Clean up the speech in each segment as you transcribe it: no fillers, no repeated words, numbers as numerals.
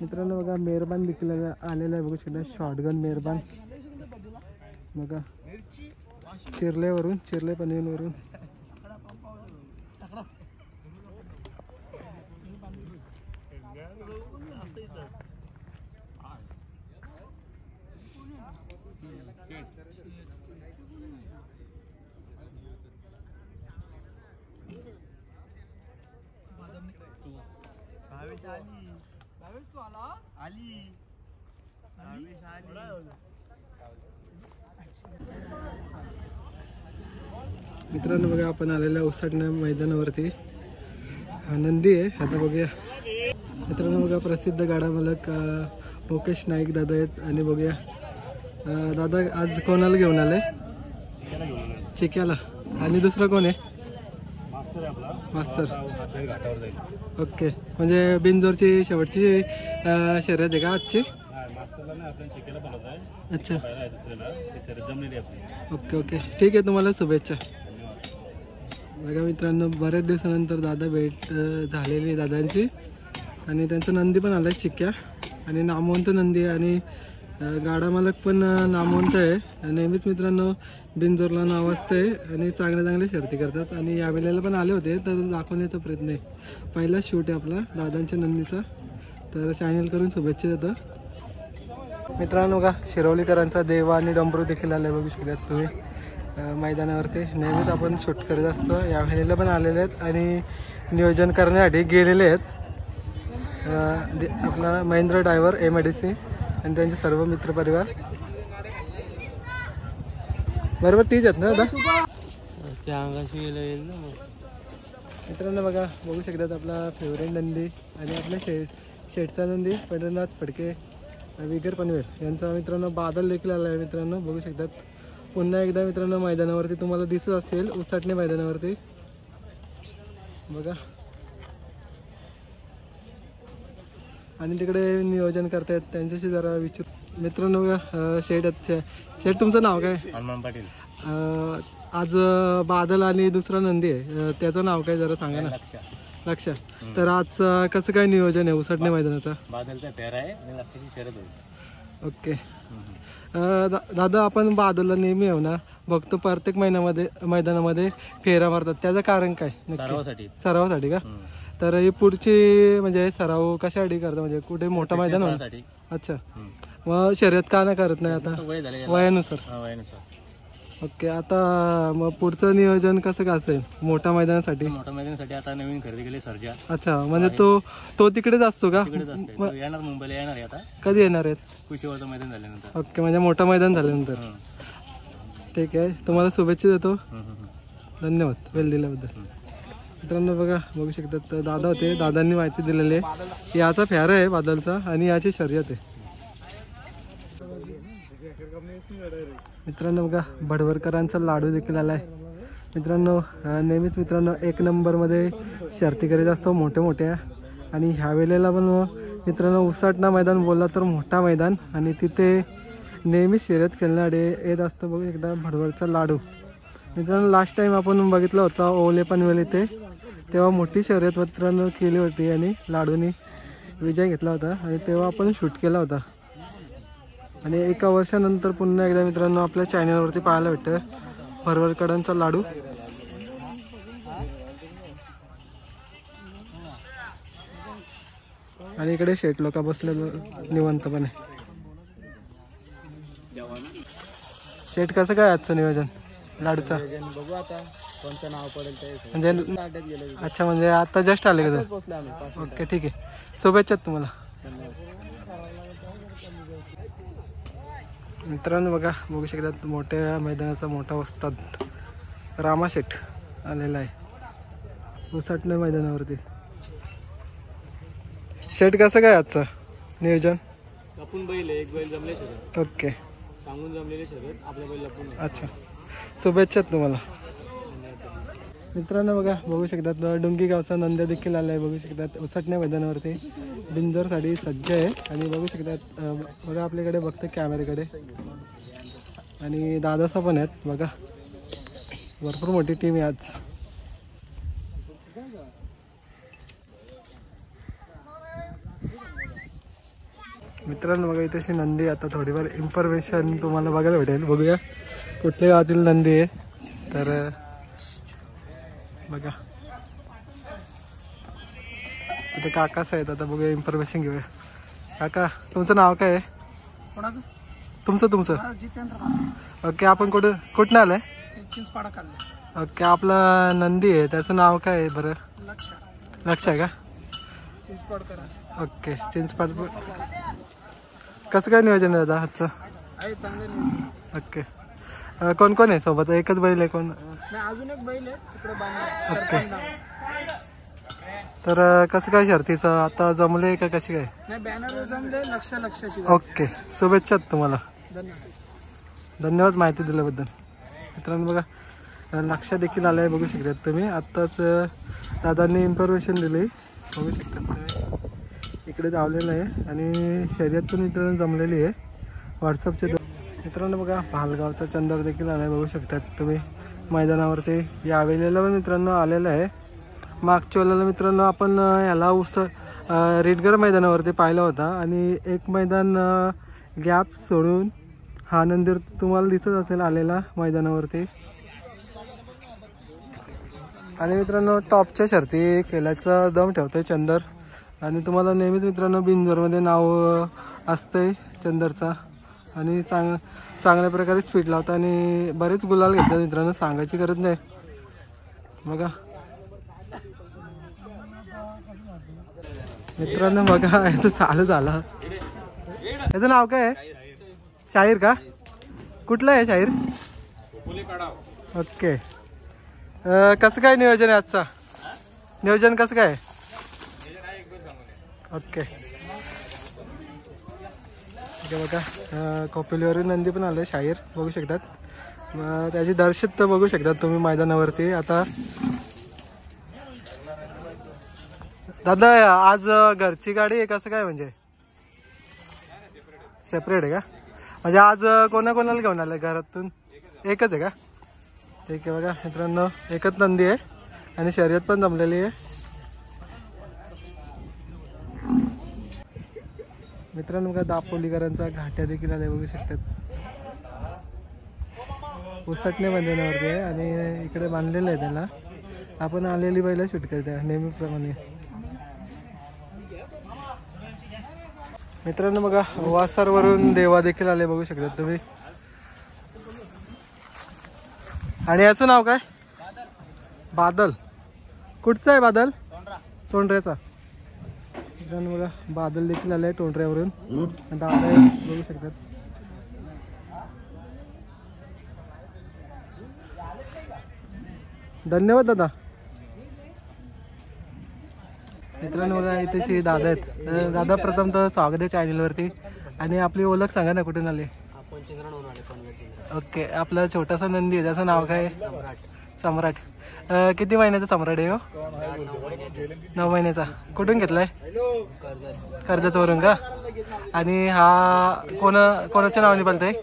मित्रांनो बघा मेहरबान देखील आलेला आहे, बघू शकता शॉटगन मेहरबान बघा चिरले पनवेलवरून मित्रांनो बघा आपण आलेल्या उसाटण्या मैदानावरती नंदी आहे. आता बघूया मित्रांनो बघा प्रसिद्ध गाडा मालक मुकेश नाईक दादा आहेत आणि बघूया दादा आज कोणाला घेऊन आले? चिक्याला. आणि दुसरा कोण आहे? मास्तर. ओके म्हणजे बिनजोरची शेवटची शर्यत आहे का आजची? अच्छा ओके ओके ठीक आहे, तुम्हाला शुभेच्छा. बघा मित्रांनो बऱ्याच दिवसानंतर दादा भेट झालेली दादांची आणि त्यांचा नंदी पण आलाय चिक्या आणि नामवंत नंदी आहे आणि गाडा मालक पण नामवंत आहे. नेहमीच मित्रांनो बिनजोरला नाव असते आणि चांगले शर्ती करतात आणि यावेळेला पण आले होते तर दाखवण्याचा प्रयत्न आहे. पहिला शूट आहे आपला दादांच्या नंदीचा, तर चॅनल करून शुभेच्छा देतो. मित्रांनो बघा शिरवलीकरांचा देवा आणि डंबरू देखील आले, बघू शकतात तुम्ही मैदानावरती. नेहमीच आपण शूट करत असतो, यावेळेला पण आलेले आहेत आणि नियोजन करण्यासाठी गेलेले आहेत. आपला महेंद्र ड्रायव्हर MIDC आणि त्यांचे सर्व मित्रपरिवार बरोबर तीच आहेत ना दादा? मित्रांनो बघा बघू शकतात आपला फेवरेट नंदी आणि आपल्या शेठचा नंदी पंढरनाथ फडके विगर पनवेल यांचा मित्रांनो बादल देखील आला आहे. मित्रांनो बघू शकतात पुन्हा एकदा मित्रांनो मैदानावरती तुम्हाला दिसत असेल उसाटणे मैदानावरती बघा. आणि तिकडे नियोजन करतायत त्यांच्याशी जरा विचार. मित्रांनो बघा शेठ तुमचं नाव काय? हनुमान पाटील. आज बादल आणि दुसरा नंदी आहे त्याचं नाव काय जरा सांगा ना? लक्ष. तर आज कसं काय नियोजन आहे उसाटणे मैदानाचा? बादलचा फेरा आहे आणि लक्षाची शर्यत होईल. ओके दादा आपण बादलला नेहमी येऊ ना बघतो प्रत्येक मैदानामध्ये फेरा मारतात, त्याचं कारण काय? सरावासाठी का? तर ही पुढची म्हणजे सराव कशासाठी करतात, म्हणजे कुठे मोठं मैदान होणार? अच्छा मग शर्यत का नाही करत नाही आता वयानुसार? ओके आता मग पुढचं नियोजन कसं असेल मोठ्या मैदानासाठी? आता नवीन खरेदी केली सर्जा. अच्छा म्हणजे तो तिकडेच असतो का? येणार मुंबईला येणार आता. कधी येणार आहेत? कुशीवरचं मैदान झाल्यानंतर. ओके म्हणजे मोठं मैदान झाल्यानंतर. ठीक आहे, तुम्हाला शुभेच्छा देतो. धन्यवाद वेळ दिल्याबद्दल. मित्रांनो बघा बघू शकतात दादा होते, दादांनी माहिती दिलेली आहे. याचा फेरा आहे बादलचा आणि याची शर्यत आहे. मित्रांनो बघा भडवरकरांचा लाडू देखील आलाय. मित्रांनो नेहमीच मित्रांनो 1 नंबरमध्ये शर्ती करीत असतो मोठ्या आणि ह्या वेळेला पण मित्रांनो उसाटणा मैदान बोलला तर मोठा मैदान आणि तिथे नेहमीच शर्यत खेळणारे येत असतं. बघू एकदा भडवरचा लाडू. मित्रांनो लास्ट टाइम आपण बघितलं होता ओले पनवेल इथे, तेव्हा मोठी शर्यत मित्रांनो केली होती आणि लाडूनी विजय घेतला होता आणि तेव्हा आपण शूट केला होता. आणि 1 वर्षानंतर पुन्हा एकदा मित्रांनो आपल्या चॅनलवरती पाहायला भेटतं भडवरकरांचा लाडू. आणि इकडे शेठ लोक बसले निवांतपणे. शेठ कसं काय आजचं नियोजन लाडूचा? बघू आता कोणतं नाव पडेल ते. म्हणजे अच्छा म्हणजे आता जस्ट आले का? ओके ठीक आहे, शुभेच्छा तुम्हाला. मित्रांनो बघा बघू शकतात मोठ्या मैदानाचा मोठा वस्ताद रामा शेठ आलेला आहे उसाटणे मैदानावरती. शेठ कसं काय आजचं नियोजन? लपून बैल एक बैल जमले शर्यत. ओके सांगून जमलेले शर्यत आपल्या बैल लपून. अच्छा शुभेच्छा तुम्हाला. मित्रांनो बघा बघू शकतात डुंगी गावचा नंद्या देखील आलाय, बघू शकतात उसाटणे मैदानावरती बिंजोरसाठी सज्ज आहे. आणि बघू शकतात बघा आपल्याकडे बघतं कॅमेऱ्याकडे आणि दादासा पण आहेत बघा, भरपूर मोठी टीम आहे आज. मित्रांनो बघा इथे अशी नंदी, आता थोडीफार इन्फॉर्मेशन तुम्हाला बघायला भेटेल. बघूया कुठल्या गावातील नंदी आहे. तर बघा इथे काकाच आहेत. आता बघूया इन्फॉर्मेशन घेऊया. काका तुमचं नाव काय आहे? तुमचं ओके. आपण कुठं आलंय? ओके. आपला नंदी आहे त्याचं नाव काय आहे बरं? लक्ष आहे का? ओके. चिंचपाड. कसं काय नियोजन आहे दादा आजचं? ओके. कोण कोण आहे सोबत? एकच बैल आहे कोण? अजून एक बैल आहे. ओके. तर कसं काय शर्तीचं आता जमले का कशी काय? बॅनर जमले. लक्षाची. ओके. शुभेच्छा तुम्हाला. धन्यवाद माहिती दिल्याबद्दल. मित्रांनो बघा लक्ष देखील आलंय बघू शकतात तुम्ही. आत्ताच दादांनी इन्फॉर्मेशन दिली बघू शकतात तुम्ही. इकडे धावलेलं आहे आणि शर्यत पण मित्रांनो जमलेली आहे. व्हॉट्सअपचे मित्रांनो बघा भालगावचा चंदर देखील आलाय बघू शकतात तुम्ही मैदानावरती. यावेळेला पण मित्रांनो आलेलं आहे. मागच्या वेळेला मित्रांनो आपण याला रेडगर मैदानावरती पाहिला होता आणि एक मैदान गॅप सोडून हा नंदीर तुम्हाला दिसत असेल आलेला मैदानावरती. आणि मित्रांनो टॉपच्या शर्ती खेळायचा दम ठेवतोय चंदर. आणि तुम्हाला नेहमीच मित्रांनो बिंजोरमध्ये नाव असतंय चंदरचा. आणि चांगल्या प्रकारे स्पीड लावतं आणि बरेच गुलाल घेतात मित्रांनो, सांगायची गरज नाही. बघा मित्रांनो बघा याचं चालू झालं. याचं नाव काय आहे? शाहीर का? कुठलं आहे शाहीर? ओके. कसं काय नियोजन आहे आजचा? नियोजन कसं काय? ओके. बघा कपिलवरून नंदी पण आले शाहीर बघू शकतात. त्याची दर्शक तर बघू शकतात तुम्ही मैदानावरती. आता दादा आज घरची गाडी आहे कसं काय म्हणजे सेपरेट आहे का? म्हणजे आज कोणाकोणाला घेऊन आलं घरातून? एकच आहे का? ठीक आहे. बघा मित्रांनो एकच नंदी आहे आणि शर्यत पण जमलेली आहे. मित्रांनो बघा दापोलीकरांचा घाट्या देखील आले बघू शकतात. उसटणे मैदानावरती आहे आणि इकडे बांधलेलं आहे त्याला. आपण आलेली बैला शूट करते नेहमीप्रमाणे. मित्रांनो बघा वासारवरून देवा देखील आले बघू शकतात तुम्ही. आणि याचं नाव काय? बादल. कुठचं आहे बादल? तोंडऱ्याचा. मित्रांनो बघा बादल देखील आलाय तोंडऱ्यावरून. दादा बघू शकतात. धन्यवाद दादा. मित्रांनो बघा इथे दादा आहेत. दादा प्रथम तर स्वागत आहे चॅनलवरती. आणि आपली ओळख सांगा ना कुठून आले? ओके. आपला छोटासा नंदी आहे त्याचं नाव काय? सम्राट. किती महिन्याचा सम्राट आहे हो? 9 महिन्याचा. कुठून घेतलाय? कर्जतवरून का? आणि हा कोणाच्या नावाने बोलताय?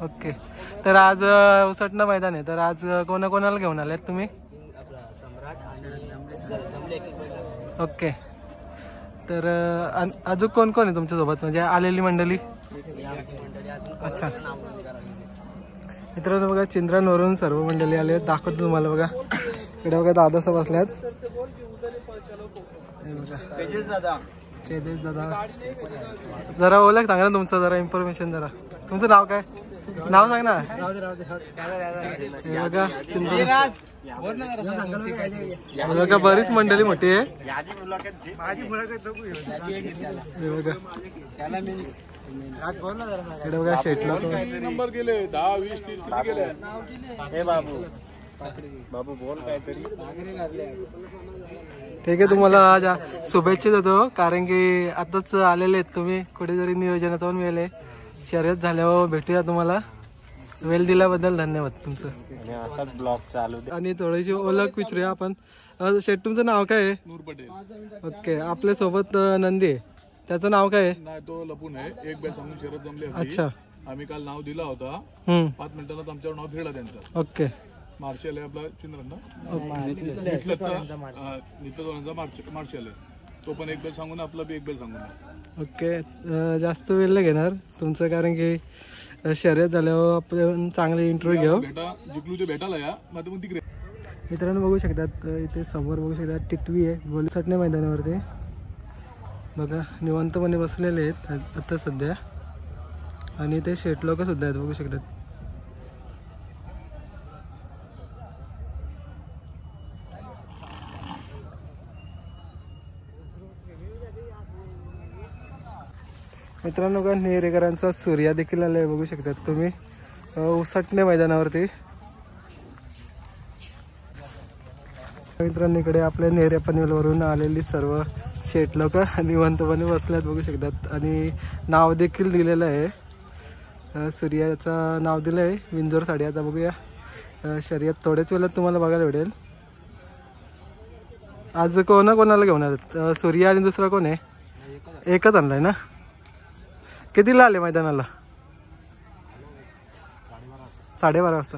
ओके. तर आज उसटणं मैदान आहे तर आज कोणाला घेऊन आलेत तुम्ही? ओके. तर अजून कोण कोण आहे तुमच्यासोबत म्हणजे आलेली मंडळी? अच्छा. मित्रांनो बघा चिंद्रांवरून सर्व मंडळी आले. दाखवतो तुम्हाला बघा. इकडे बघा दादा सब असल्यात. चेदेश दादा. जरा ओळख सांगा ना तुमचं, जरा इन्फॉर्मेशन जरा. तुमचं नाव काय? नाव सांग ना. बघा चिंद्रा बघा बरीच मंडळी मोठी आहे. इकडे बघा शेटला नंबर गेले 10, 20, 30 किती गेले? हे बाबू बोल काहीतरी. ठीक आहे. तुम्हाला आज शुभेच्छा देतो कारण की आताच आलेले आहेत तुम्ही. कुठेतरी नियोजनाचा पण वेळ आहे. शर्यत झाल्यावर भेटूया तुम्हाला. वेळ दिल्याबद्दल धन्यवाद तुमचं. ब्लॉग चालू. आणि थोडीशी ओळख विचारूया आपण. शेट तुमचं नाव काय आहे? नूर पटेल. ओके. आपल्या सोबत नंदी आहे त्याचं नाव काय आहे? नाही तो लपून आहे. एक बैल सांगून शर्यत जमली होती. अच्छा. आम्ही काल नाव दिला होता. 5 मिनिटांना आमच्यावर नाव फिरला त्यांचं. ओके. मार्शल आहे आपला चिंद्रांना. नित्य मार्शल आहे. तो पण एक बैल सांगून आपला बी एक बैल सांगून. ओके, जास्त वेळ नाही घेणार तुमचं, कारण की शर्यत झाल्यावर आपण चांगले इंटरव्ह्यू घेऊ. भेटा जिंकलू ते भेटायला या मग मग तिकडे. मित्रांनो बघू शकतात इथे समोर बघू शकतात टिटवी आहे गोलीसटणे मैदानावरती. बघा निवांतपणे बसलेले आहेत आता सध्या, आणि ते शेट लोक सुद्धा आहेत बघू शकतात. मित्रांनो का नेरेकरांचा सूर्या देखील आलाय बघू शकतात तुम्ही उसटणे मैदानावरती. मित्रांनो इकडे आपल्या नेरे पनवेलवरून आलेली सर्व शेट लोक निवांतपणे बसल्यात बघू शकतात, आणि नाव देखील दिलेलं आहे. सूर्याचं नाव दिलं आहे विंजोर साडी. आता बघूया शर्यत थोड्याच वेळात तुम्हाला बघायला भेटेल. आज कोणाला घेऊन आलेत? सूर्या आणि दुसरा कोण आहे? एकच आणलाय ना? कितीला आले मैदानाला? 12:30 वाजता.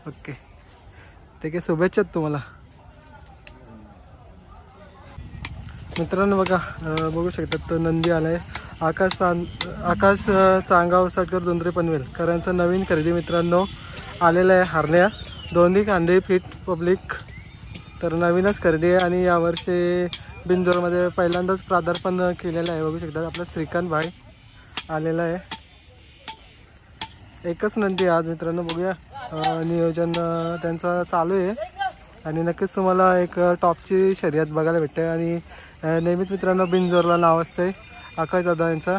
ओके ठीक आहे, शुभेच्छा तुम्हाला. मित्रांनो बघा बघू शकतात तो नंदी आलाय. आकाश चांगाव साटकर दोंदरे पनवेल करांचा नवीन खरेदी मित्रांनो आलेला आहे. हरण्या दोन्ही खांदे फिट पब्लिक, तर नवीनच खरेदी आहे आणि यावर्षी बिंजोरमध्ये पहिल्यांदाच पदार्पण केलेलं आहे. बघू शकतात आपला श्रीकांत भाई आलेला आहे. एकच नंदी आज मित्रांनो. बघूया नियोजन त्यांचं चालू आहे आणि नक्कीच तुम्हाला एक टॉपची शर्यत बघायला भेटते. आणि नेहमीच मित्रांनो बिंजोरला नाव असते आकाश दादा यांचा.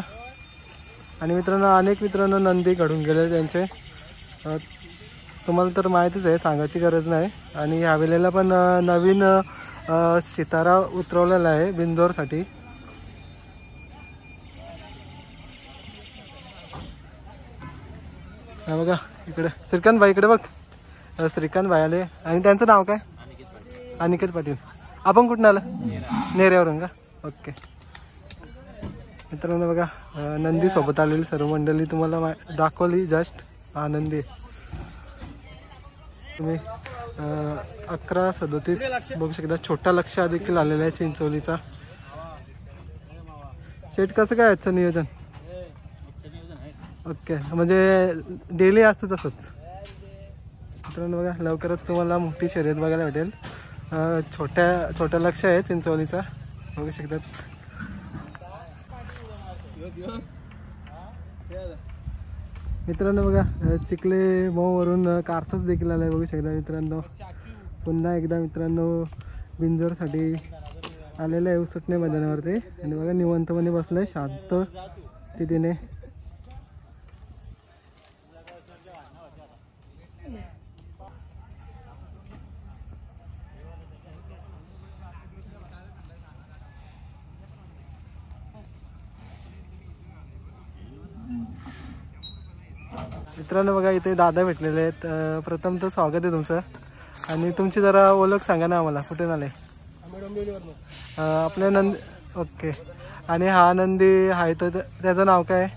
आणि मित्रांनो अनेक मित्रांनो नंदी घडून गेले त्यांचे, तुम्हाला तर माहितीच आहे, सांगायची गरज नाही. आणि ह्या वेळेला पण नवीन सितारा उतरवलेला आहे बिंजोरसाठी. हा बघा इकडे श्रीकांत भाई, इकडे बघ श्रीकांत भाई आले. आणि त्यांचं नाव काय? अनिकेत पाटील. आपण कुठून आलं? नेऱ्यावरून का? ओके मित्रांनो बघा नंदी सोबत आलेली सर्व मंडळी तुम्हाला दाखवली जस्ट. हा नंदी तुम्ही 11:37 बघू शकता. छोटा लक्ष देखील आलेला आहे चिंचोलीचा. शेट कसं काय आजचं नियोजन? ओके म्हणजे डेली असतं तसंच. मित्रांनो बघा लवकरच तुम्हाला मोठी शर्यत बघायला भेटेल. छोटा लक्ष आहे चिंचोलीचा बघू शकतात. मित्रांनो बघा चिखले मऊवरून कारथच देखील आलाय बघू शकता मित्रांनो. पुन्हा एकदा मित्रांनो बिंजोरसाठी आलेलं आहे उसटणे मैदानावरती. आणि बघा निवांतपणे बसलाय शांत तिथे. मित्रांनो बघा इथे दादा भेटलेले आहेत. प्रथम तर स्वागत आहे तुमचं, आणि तुमची जरा ओळख सांगा ना आम्हाला, कुठून आले? आपल्या नंदी. ओके, आणि हा नंदी आहे तर त्याचं नाव काय?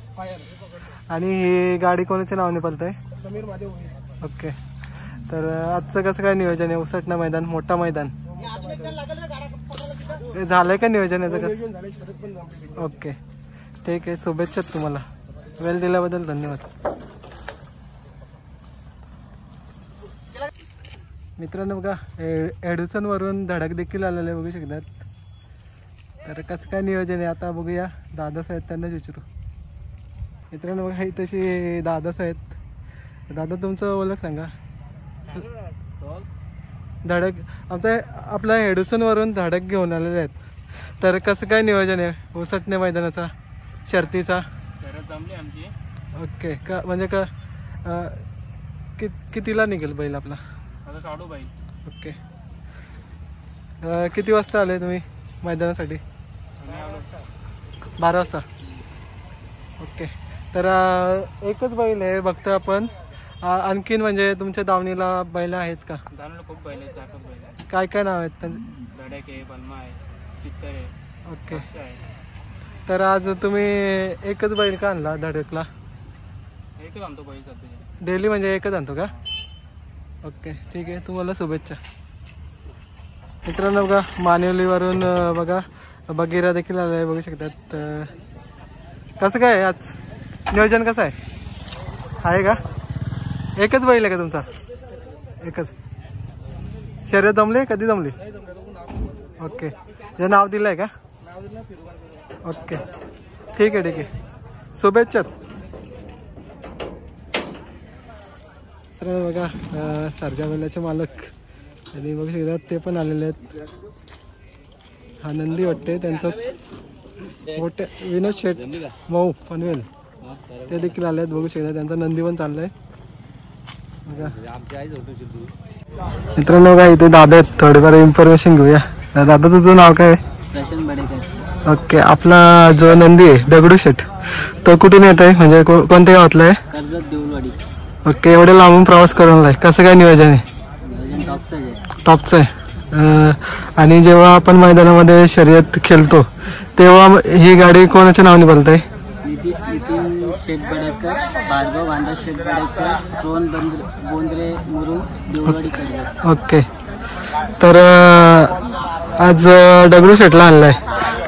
आणि ही गाडी कोणाच्या नावाने पळते? समीर महादेव. ओके, तर आजचं कसं काय नियोजन आहे? उसटणं मैदान मोठा मैदान झालंय का नियोजन याचं कसं? ओके ठीक आहे, शुभेच्छा तुम्हाला. वेळ दिल्याबद्दल धन्यवाद. मित्रांनो बघा एडुसन वरून धडक देखील आलेले बघू शकतात. तर कसं काय नियोजन आहे आता बघूया. दादासाहेब त्यांना विचारू. मित्रांनो बघा ही तशी दादासाहेब. दादा तुमचं ओळख सांगा. धडक आपल्या एडुसन वरून धडक घेऊन आलेले आहेत. तर कसं काय नियोजन आहे उसटणे मैदानाचा शर्तीचा? ओके का म्हणजे का कितीला निघेल बैल आपला? ओके, किती वाजता आले तुम्ही मैदानासाठी? 12 वाजता. ओके, तर एकच बैल आहे बघतो आपण. आणखीन म्हणजे तुमच्या दावणीला बैल आहेत का? खूप बैल आहेत. काय काय नाव आहेत त्यांचे? धडक आहे, बलमा आहे, चित्तर आहे. ओके, तर आज तुम्ही एकच बैल का आणला धडकला? एकच आणतो बैल डेली म्हणजे एकच आणतो का? ओके ठीक आहे, तुम्हाला शुभेच्छा. मित्रांनो बघा मानिवलीवरून बघा बगीरा देखील आला आहे बघू शकतात. कसं काय आज नियोजन कसं आहे का? एकच बैल आहे का तुमचा? एकच. शर्यत जमली कधी जमली? ओके. जे नाव दिलंय का? ओके ठीक आहे. शुभेच्छा. तर बघा सरजा बैलाचे मालक आणि बघू शकतात ते पण आलेले आहेत. हा नंदी वाटते त्यांचाच मोठे विनोद शेठ मऊ पनवेल ते देखील आले आहेत बघू शकतात. त्यांचा नंदी पण चाललाय बघा. मित्रांनो बघा इथे दादा आहेत. थोडीफार इन्फॉर्मेशन घेऊया. दादा तुझं नाव काय? ओके. आपला जो नंदी आहे दगडूशेठ तो कुठून येत आहे म्हणजे कोणत्या गावातला आहे? ओके. एवढे लांबून प्रवास करून आलाय. कसं काय नियोजन आहे? टॉपचं आहे. आणि जेव्हा आपण मैदानामध्ये शर्यत खेळतो तेव्हा ही गाडी कोणाच्या नावाने बोलताय? नितीन शेठ बडेकर, भार्गव वांदा शेठ बडेकर, रोहन बोंद्रे मुरुम देववाडी कर्जत. ओके. तर आज दगडूशेठला आणलाय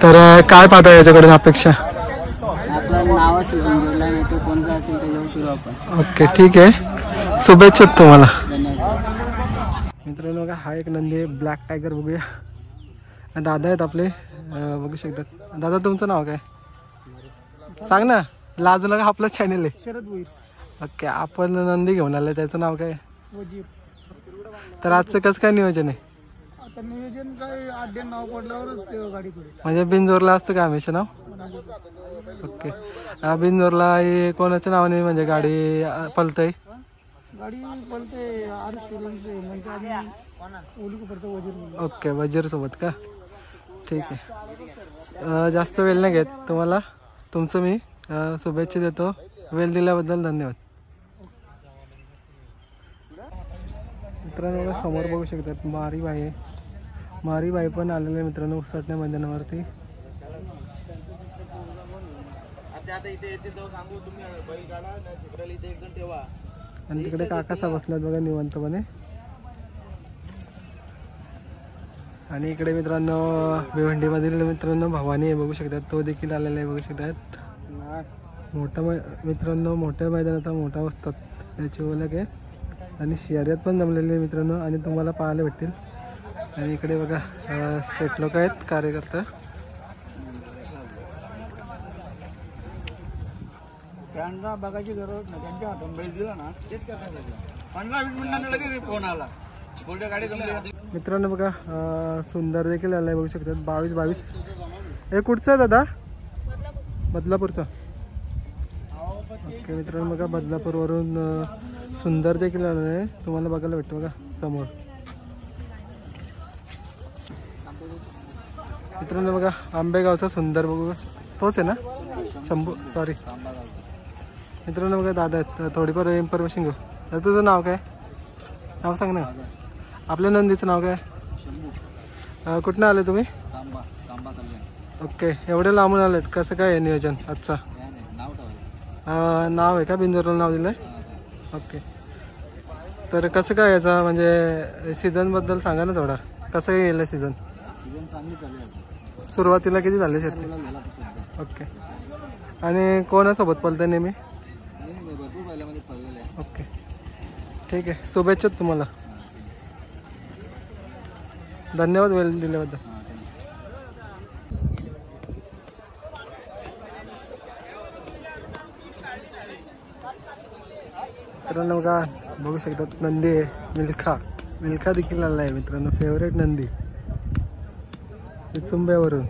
तर काय पाहता याच्याकडून अपेक्षा? आपलं नाव असेल जोडला नाही तो कोणता असेल त्याच्यावर सुरू आपण. ओके ठीक आहे. शुभेच्छा तुम्हाला. धन्यवाद. मित्रांनो बघा हा एक नंदी ब्लॅक टायगर बघूया. दादा आहेत आपले बघू शकतात. दादा तुमचं नाव काय? सांग ना. लाजू नका आपलं चॅनल आहे. शरद भोईर. ओके. आपण नंदी घेऊन आले त्याचं नाव काय? वजीर. तर आजचं कसं काय नियोजन आहे? आता नियोजन काय आड्डे नाव पडल्यावरच ते गाडी पुढे. म्हणजे बिनजोरला असतं का हमेशा नाव? ओके. बिनजोरला हे कोणाच्या नावाने म्हणजे गाडी पलतय? गाडी पलते आरुष म्हणजे ओली पडतो वजीर. ओके. वजीर सोबत का? ठीक आहे. जास्त वेळ नाही घेत तुम्हाला. तुमचं मी शुभेच्छा देतो. वेळ दिल्याबद्दल धन्यवाद. मित्रांनो समोर बघू शकतात मारीबाई आहे. मारीबाई पण आलेले मित्रांनो उसटण्या मैदानावरती. आणि तिकडे काकासा बसलात बघा निवांतपणे. आणि इकडे मित्रांनो भिवंडीमधील मित्रांनो भवानी आहे बघू शकतात. तो देखील आलेला आहे बघू शकतात. मोठा मित्रांनो मोठ्या मैदानाचा मोठा असतात याची ओळख आहे. आणि शर्यत पण जमलेली आहे मित्रांनो आणि तुम्हाला पाहायला भेटतील. आणि इकडे बघा शेट लोक आहेत कार्यकर्ता. त्यांना बघायची गरज नाही. त्यांच्या हातून बैल दिला ना तेच करण्यासाठी 15-20 मिनिटांनी लगेच फोन आला. बोलते गाडी जमली. मित्रांनो बघा सुंदर देखील आलाय बघू शकतात. 22 हे कुठचं आहे दादा? बदलापूरचा. ओके. मित्रांनो बघा बदलापूरवरून सुंदर देखील आलेलं आहे. तुम्हाला बघायला भेटतो बघा समोर. मित्रांनो बघा आंबेगावचा सुंदर बघू तोच आहे ना? शंभू सॉरी. मित्रांनो बघा दादा आहेत. थोडीफार इन्फॉर्मेशन घेऊ. तर तुझं नाव काय? नाव सांग ना. आपल्या नंदीचं नाव काय? कुठनं आले तुम्ही? ओके. एवढे लांबून आलेत. कसं काय आहे नियोजन आजचा? नाव आहे का? बिंजोरला नाव दिलं आहे. ओके. तर कसं काय याचा म्हणजे सीझनबद्दल सांगा ना थोडा. कसं काय गेलं सीझन? सुरुवातीला किती झाले शेती? ओके. आणि कोणासोबत पळतं नेहमी? ओके ठीक आहे. शुभेच्छा तुम्हाला. धन्यवाद वेळ दिल्याबद्दल. मित्रांनो बघा बघू शकतात नंदी आहे. मिल्खा देखील आला आहे मित्रांनो. फेवरेट नंदी चुंब्यावरून.